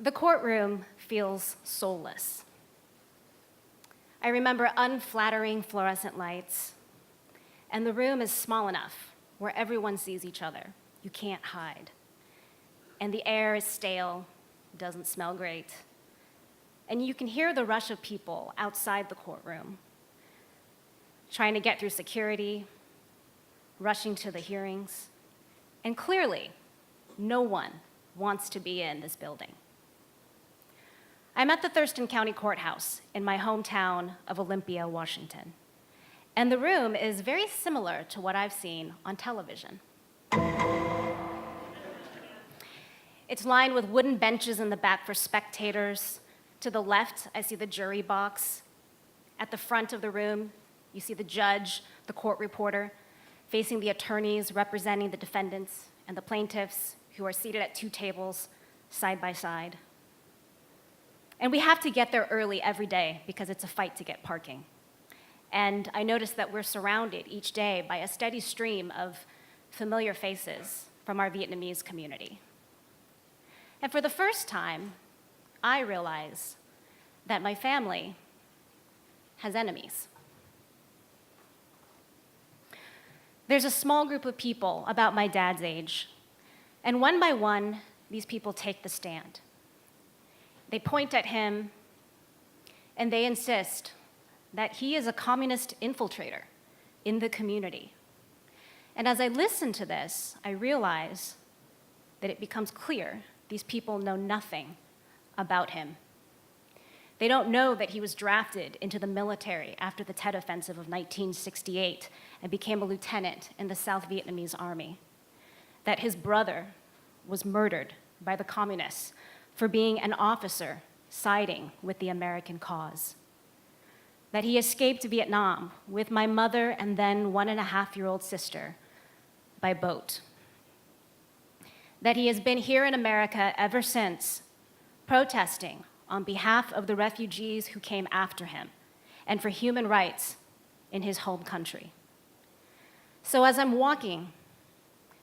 The courtroom feels soulless. I remember unflattering fluorescent lights, and the room is small enough where everyone sees each other. You can't hide. And the air is stale, doesn't smell great. And you can hear the rush of people outside the courtroom, trying to get through security, rushing to the hearings. And clearly, no one wants to be in this building. I'm at the Thurston County Courthouse in my hometown of Olympia, Washington. And the room is very similar to what I've seen on television. It's lined with wooden benches in the back for spectators. To the left, I see the jury box. At the front of the room, you see the judge, the court reporter, facing the attorneys representing the defendants and the plaintiffs who are seated at two tables side by side. And we have to get there early every day because it's a fight to get parking. And I noticed that we're surrounded each day by a steady stream of familiar faces from our Vietnamese community. And for the first time, I realize that my family has enemies. There's a small group of people about my dad's age, and one by one, these people take the stand. They point at him, and they insist that he is a communist infiltrator in the community. And as I listen to this, I realize that it becomes clear these people know nothing about him. They don't know that he was drafted into the military after the Tet Offensive of 1968 and became a lieutenant in the South Vietnamese Army, that his brother was murdered by the communists for being an officer siding with the American cause, that he escaped Vietnam with my mother and then 1.5-year-old sister by boat, that he has been here in America ever since, protesting on behalf of the refugees who came after him and for human rights in his home country. So as I'm walking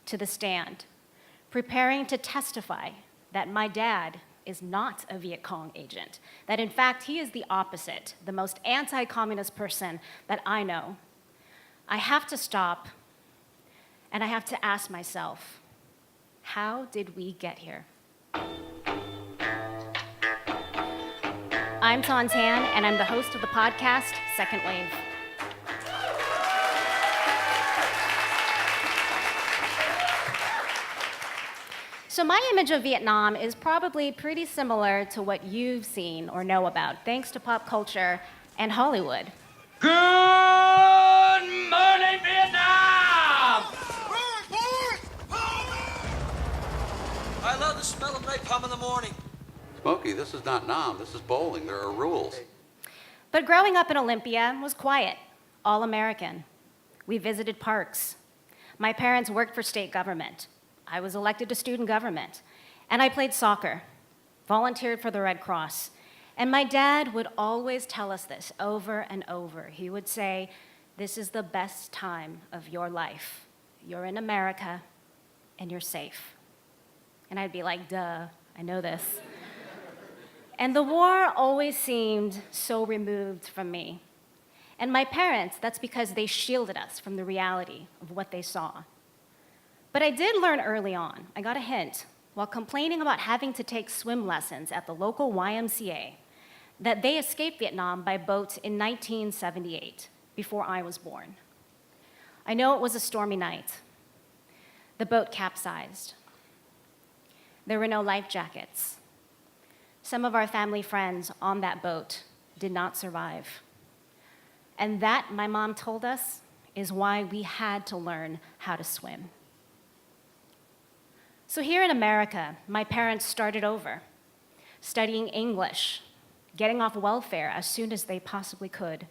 to the stand, preparing to testify that my dad is not a Viet Cong agent, that in fact he is the opposite, the most anti-communist person that I know, I have to stop and I have to ask myself, how did we get here? I'm Thanh Tan, and I'm the host of the podcast, Second Wave. So my image of Vietnam is probably pretty similar to what you've seen or know about, thanks to pop culture and Hollywood. Good morning, Vietnam! I love the smell of napalm in the morning. Smokey, this is not Nam, this is bowling. There are rules. But growing up in Olympia was quiet, all American. We visited parks. My parents worked for state government. I was elected to student government. And I played soccer, volunteered for the Red Cross. And my dad would always tell us this over and over. He would say, "This is the best time of your life. You're in America, and you're safe." And I'd be like, duh, I know this. And the war always seemed so removed from me. And my parents, that's because they shielded us from the reality of what they saw. But I did learn early on, I got a hint, while complaining about having to take swim lessons at the local YMCA, that they escaped Vietnam by boat in 1978, before I was born. I know it was a stormy night. The boat capsized. There were no life jackets. Some of our family friends on that boat did not survive. And that, my mom told us, is why we had to learn how to swim. So here in America, my parents started over, studying English, getting off welfare as soon as they possibly could,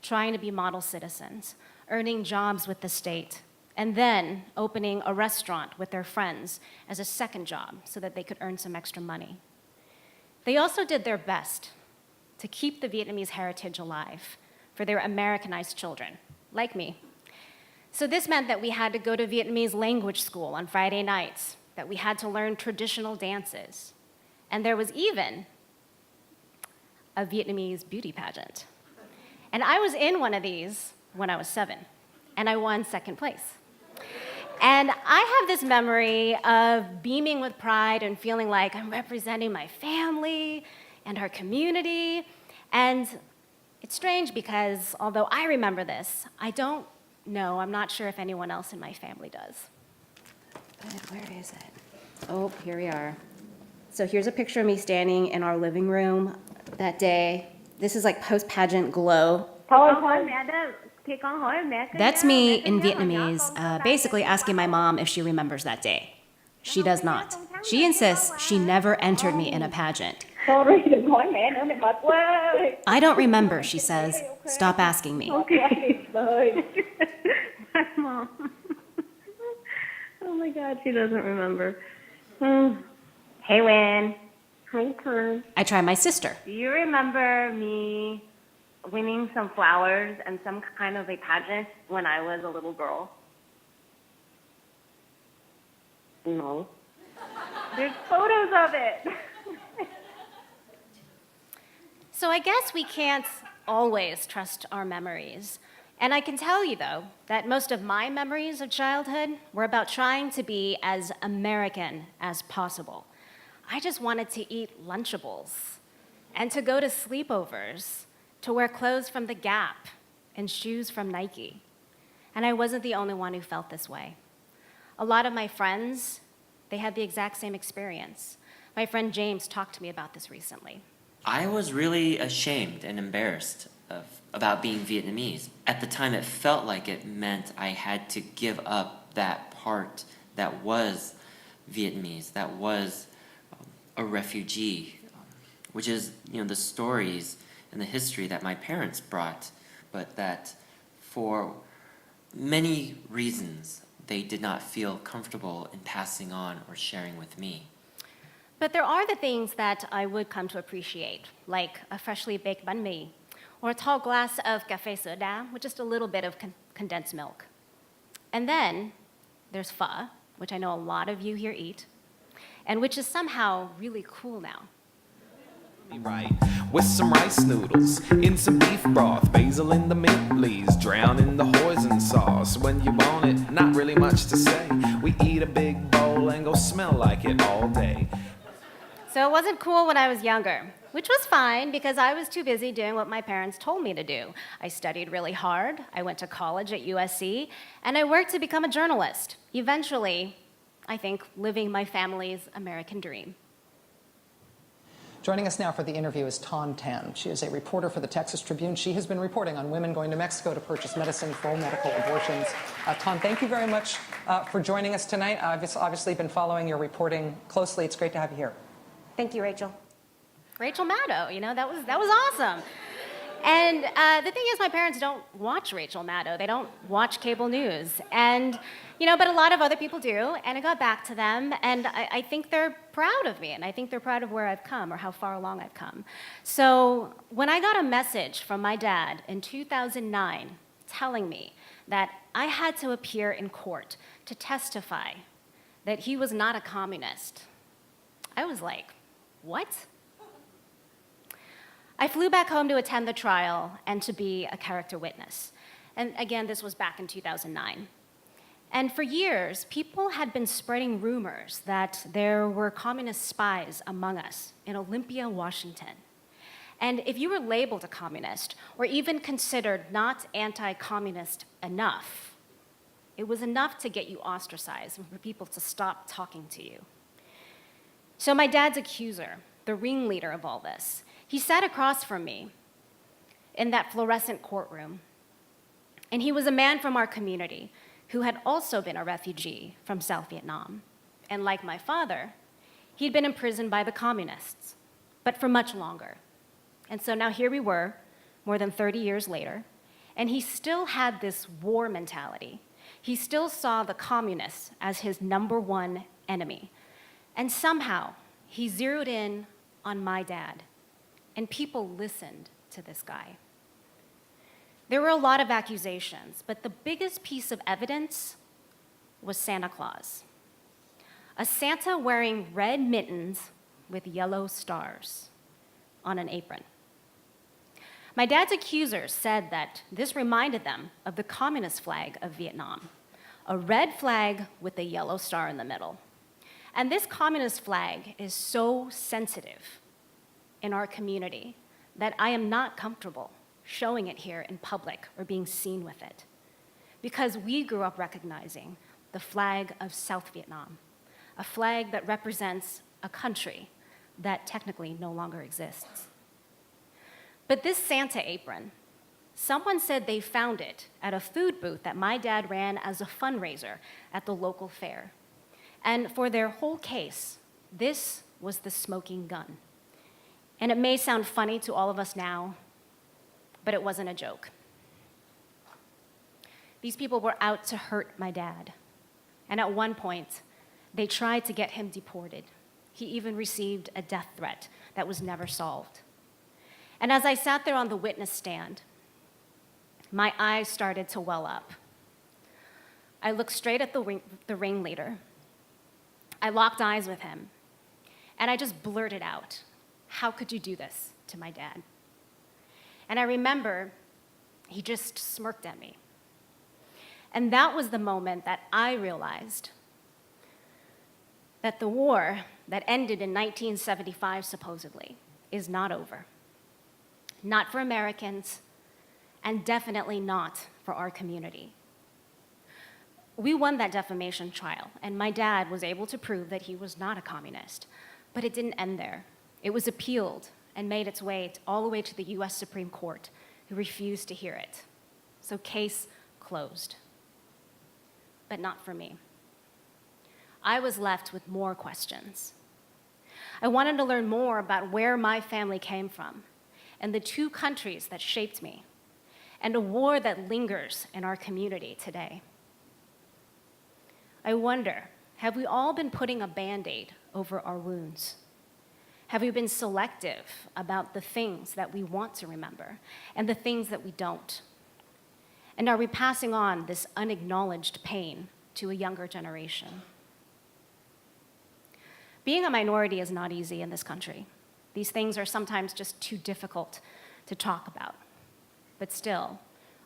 trying to be model citizens, earning jobs with the state, and then opening a restaurant with their friends as a second job so that they could earn some extra money. They also did their best to keep the Vietnamese heritage alive for their Americanized children, like me. So this meant that we had to go to Vietnamese language school on Friday nights, that we had to learn traditional dances, And there was even a Vietnamese beauty pageant. And I was in one of these when I was 7, and I won second place. And I have this memory of beaming with pride and feeling like I'm representing my family and our community. And it's strange because although I remember this, I don't know, I'm not sure if anyone else in my family does. But where is it? Oh, here we are. So here's a picture of me standing in our living room that day. This is like post-pageant glow. That's me in Vietnamese, basically asking my mom if she remembers that day. She does not. She insists she never entered me in a pageant. I don't remember, she says. Stop asking me. Okay, sorry. My mom. Oh my God, she doesn't remember. Hey, Wynn. Hi, Tom. I try my sister. Do you remember me winning some flowers and some kind of a pageant when I was a little girl? No. There's photos of it. So I guess we can't always trust our memories. And I can tell you, though, that most of my memories of childhood were about trying to be as American as possible. I just wanted to eat Lunchables and to go to sleepovers, to wear clothes from The Gap and shoes from Nike. And I wasn't the only one who felt this way. A lot of my friends, they had the exact same experience. My friend James talked to me about this recently. I was really ashamed and embarrassed about being Vietnamese. At the time, it felt like it meant I had to give up that part that was Vietnamese, that was a refugee, which is, the stories and the history that my parents brought, but that for many reasons, they did not feel comfortable in passing on or sharing with me. But there are the things that I would come to appreciate, like a freshly baked banh mi, or a tall glass of café soda with just a little bit of condensed milk. And then there's pho, which I know a lot of you here eat, and which is somehow really cool now. Right, with some rice noodles, in some beef broth, basil in the mint leaves, drown in the hoisin sauce. When you want it, not really much to say. We eat a big bowl and go smell like it all day. So it wasn't cool when I was younger, which was fine because I was too busy doing what my parents told me to do. I studied really hard, I went to college at USC, and I worked to become a journalist. Eventually, I think, living my family's American dream. Joining us now for the interview is Thanh Tan. She is a reporter for the Texas Tribune. She has been reporting on women going to Mexico to purchase medicine for medical abortions. Thanh, thank you very much for joining us tonight. I've obviously been following your reporting closely. It's great to have you here. Thank you, Rachel. Rachel Maddow, that was awesome. And the thing is, my parents don't watch Rachel Maddow. They don't watch cable news. And, but a lot of other people do. And I got back to them, and I think they're proud of me. And I think they're proud of where I've come or how far along I've come. So when I got a message from my dad in 2009 telling me that I had to appear in court to testify that he was not a communist, I was like, what? I flew back home to attend the trial and to be a character witness. And again, this was back in 2009. And for years, people had been spreading rumors that there were communist spies among us in Olympia, Washington. And if you were labeled a communist, or even considered not anti-communist enough, it was enough to get you ostracized and for people to stop talking to you. So my dad's accuser, the ringleader of all this, he sat across from me in that fluorescent courtroom, and he was a man from our community who had also been a refugee from South Vietnam. And like my father, he'd been imprisoned by the communists, but for much longer. And so now here we were, more than 30 years later, and he still had this war mentality. He still saw the communists as his number one enemy. And somehow, he zeroed in on my dad, and people listened to this guy. There were a lot of accusations, but the biggest piece of evidence was Santa Claus. A Santa wearing red mittens with yellow stars on an apron. My dad's accusers said that this reminded them of the communist flag of Vietnam, a red flag with a yellow star in the middle. And this communist flag is so sensitive in our community that I am not comfortable showing it here in public or being seen with it, because we grew up recognizing the flag of South Vietnam, a flag that represents a country that technically no longer exists. But this Santa apron, someone said they found it at a food booth that my dad ran as a fundraiser at the local fair. And for their whole case, this was the smoking gun. And it may sound funny to all of us now, but it wasn't a joke. These people were out to hurt my dad. And at one point, they tried to get him deported. He even received a death threat that was never solved. And as I sat there on the witness stand, my eyes started to well up. I looked straight at the ringleader. I locked eyes with him, and I just blurted out, "How could you do this to my dad?" And I remember he just smirked at me. And that was the moment that I realized that the war that ended in 1975, supposedly, is not over. Not for Americans, and definitely not for our community. We won that defamation trial, and my dad was able to prove that he was not a communist. But it didn't end there. It was appealed and made its way all the way to the US Supreme Court, who refused to hear it. So case closed. But not for me. I was left with more questions. I wanted to learn more about where my family came from, and the two countries that shaped me, and a war that lingers in our community today. I wonder, have we all been putting a Band-Aid over our wounds? Have we been selective about the things that we want to remember and the things that we don't? And are we passing on this unacknowledged pain to a younger generation? Being a minority is not easy in this country. These things are sometimes just too difficult to talk about. But still,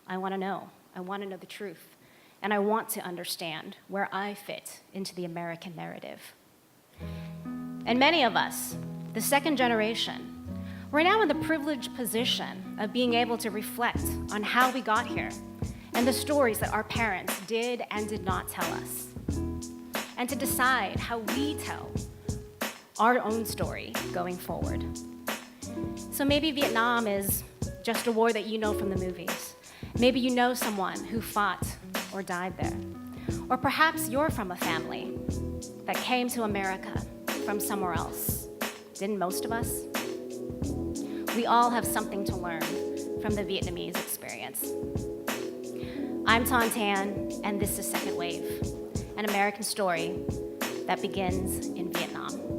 I want to know. I want to know the truth. And I want to understand where I fit into the American narrative. And many of us, the second generation, we're now in the privileged position of being able to reflect on how we got here and the stories that our parents did and did not tell us, and to decide how we tell our own story going forward. So maybe Vietnam is just a war that you know from the movies. Maybe you know someone who fought or died there. Or perhaps you're from a family that came to America from somewhere else. Didn't most of us? We all have something to learn from the Vietnamese experience. I'm Thanh Tan, and this is Second Wave, an American story that begins in Vietnam.